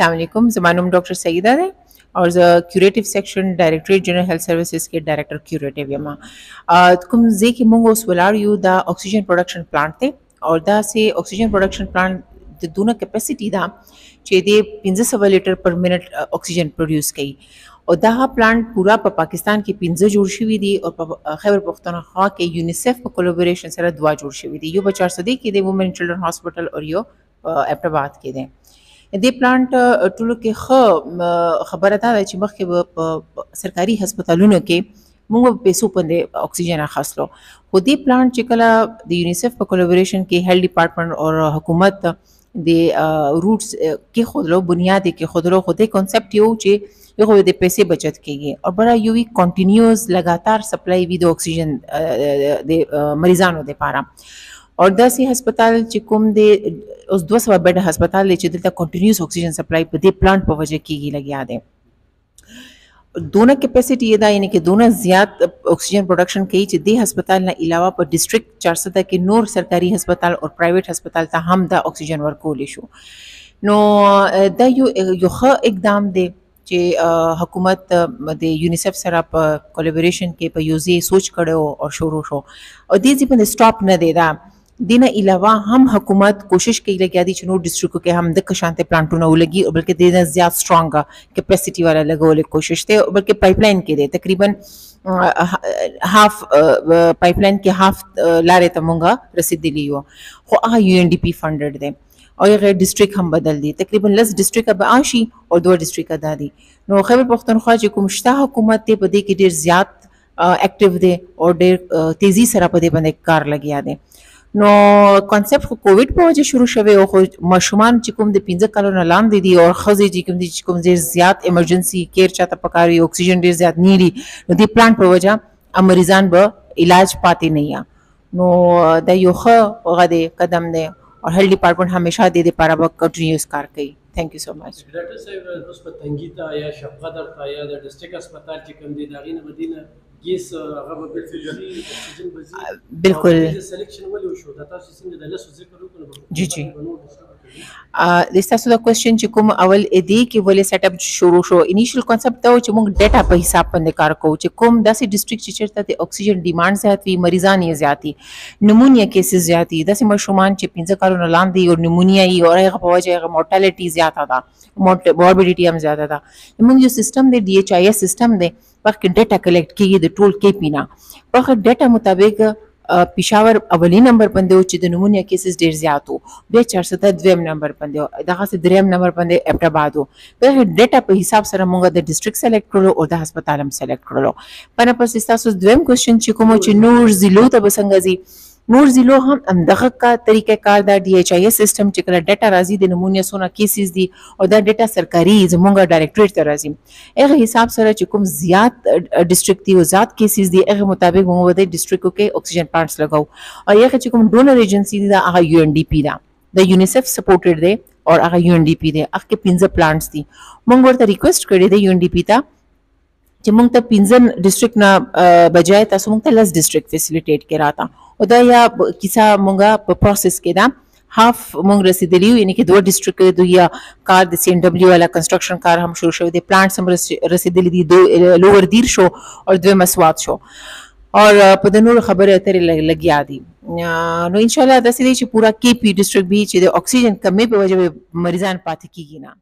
अस्सलाम वालेकुम, ज़मा नाम डॉक्टर सईदा है और ज़ curative section directorate general health services के डायरेक्टर क्यूरेटिव यमा कुम जे कि मुंग ओस वलार यू दा ऑक्सीजन प्रोडक्शन प्लांट थे और दा से ऑक्सीजन प्रोडक्शन प्लांट द दूना कैपेसिटी दा चे दे 1500 लीटर पर मिनट ऑक्सीजन प्रोड्यूस कई और दा प्लांट पूरा पाकिस्तान की 15 जोड़ शुवी दी और खैबर पख्तूनख्वा के यूनिसेफ कोलैबोरेशन से दुआ जोड़ शुवी दी यो बचार सदी के दे वुमेन चिल्ड्रन हॉस्पिटल और यो एबटाबाद के दे دې پلانټ ټولو کې خبره دا ده چې مخکې په سرکاري هسپتالونو کې موږ په پیسو باندې اکسیجن اخیستلو خو دې پلانټ چې کله د یونیسف په کولیبریشن کې هیلث ډپارټمنټ او حکومت د روټس کې خودلو بنیاد کې خودلو خو دې کانسپټ یو چې یو د پیسې بچت کیږي او بڑا یو وی کنټینیوس لګاتار سپلای وی د اکسیجن د مریضانو لپاره और दस हस्पताल چې کوم د اوس 200 بیډ هسپتال چې دلته کنټینیوس اکسیجن سپلای په دې پلانټ په وجه کېږي لګیا دی دونا کیپیسټي دا یعنی کې دونا زیات اکسیجن پروډکشن کوي چې د هسپتال نه علاوه په ډیسټریکټ 400 کې نور سرکاري هسپتال او پرایویټ هسپتال ته هم دا اکسیجن ورکول شو نو دا یو ښه اقدام دی چې حکومت د یونیسف سره په کولیبریشن کې په یوزي سوچ کړو او شروع شو او دې په سټاپ نه دی دا دینه علاوه هم حکومت کوشش کوي لګیا دي چې نور ډیسټریکټو کې هم د کشانته پلانټونه ولګي او بلکې دینه زیات سترونګ کیپیسټي والا لګول کوشش ته او بلکې پایپلاین کې دي تقریبا هاف پایپلاین کې هاف لارې ته مونږه رسیدلی یو خو هغه یو ان ډی پی فندډ دي او یې ډیسټریکټ هم بدل دي تقریبا لس ډیسټریکټ به آشي او دوه ډیسټریکټ ادا دي نو خیبر پختونخوا چې کوم شته حکومت ته په دې کې ډیر زیات اکټیو دي او ډیر تیزی سره په دې باندې کار لګیا دي نو کانسپټ خو کووډ په وجه شروع شوی او خو ماشومان چې کوم د 15 کالو نه لاندې دي او خزي چې کوم ډیر زیات ایمرجنسي کیر چاته پکاري اکسیجن ډیر زیات نیلی نو د پلانټ په وجه مریضان به علاج پاتې نه یا نو د یو ښه غدي قدم دی او هیلث ډپارټمنټ همیشه د دې لپاره به کنټینیوس کار کوي ثانک یو سو مچ ډاکټر صاحب اوس په تنګیتا یا شفقدر تا یا د ډیسټریکټ هسپتال چې کوم دي داغینه مدینه گیس هغه به اکسیجن بالکل سلیکشن ولې وشو دا تاسو څنګه د لاسو ذکر وکړو جی جی د تاسو دا کوېسچن چې کوم اول ادي کې ولې سیټ اپ شروع شو انیشل کانسپټ دا چې موږ ډیټا په حساب باندې کار کوو چې کوم داسې ډیسټریکټ چې چیرته د اکسیجن ډیمانډ زیات وي مریضان یې زیات دي نمونیا کیسز زیات دي داسې ماشومان چې 15 کالو نه لاندې او نمونیا یې او هغه په وجه هغه مورټالټي زیاته ده موربیډیټي هم زیاته ده موږ یو سیستم دی ډي ایچ آی ایس سیستم دی پکې ډیټا کلیکټ کیږي د ټول کې پینا په ډیټا مطابق پېښور اولي نمبر باندې او چې د نمونیا کیسز ډیر زیات وو بیا 400 دویم نمبر باندې دغه سه دریم نمبر باندې اپټاباد وو په ډیټا په حساب سره موږ د ډیسټریکټ سلیکټ کړو او د هسپتال هم سلیکټ کړو په نه پس تاسو دویم کوېسچن چې کوم چې نور ضلعو ته بسنګ زی نور ضلعو هم دغه کا طریقه کار د ډي ایچ آی ایس سیستم چې کله ډیټا راځي د نمونیا سونه کیسز دي او دا ډیټا سرکاري زموږ ډایریکټریټ ته راځي هغه حساب سره چې کوم زیات ډیسټریکټ دی او زیات کیسز دي هغه مطابق موږ د ډیسټریکټو کې اکسیجن پلانټس لګاو او هغه چې کوم ډونر ایجنسی دی دا هغه یو ان ډی پی دا د یونیسف سپورټډ دی او هغه یو ان ډی پی دی هغه 15 پلانټس دي موږ ورته ریکوست کړی دی یو ان ډی پی ته چې موږ ته 15 ډیسټریکټ نه بجای تاسو موږ ته لس ډیسټریکټ فیسیلیټیټ کې راته او دا یا کیسه موږ په پروسس کې دا هاف موږ رسیدلی یعنی کې دوه ډیسټریکټ دوی یا کار د سی ان ډبلیو والا کنسټرکشن کار هم شروع شوی دی پلانټس هم رسیدلی دي دو لوور دیر شو او دوی مسوات شو اور په د نور خبره اترې لګیا دي نو ان شاء الله د سې چې پورا کې پی ډیسټریکټ به چې د اکسیجن کمې په وجه مریضان پاتې کیږي نه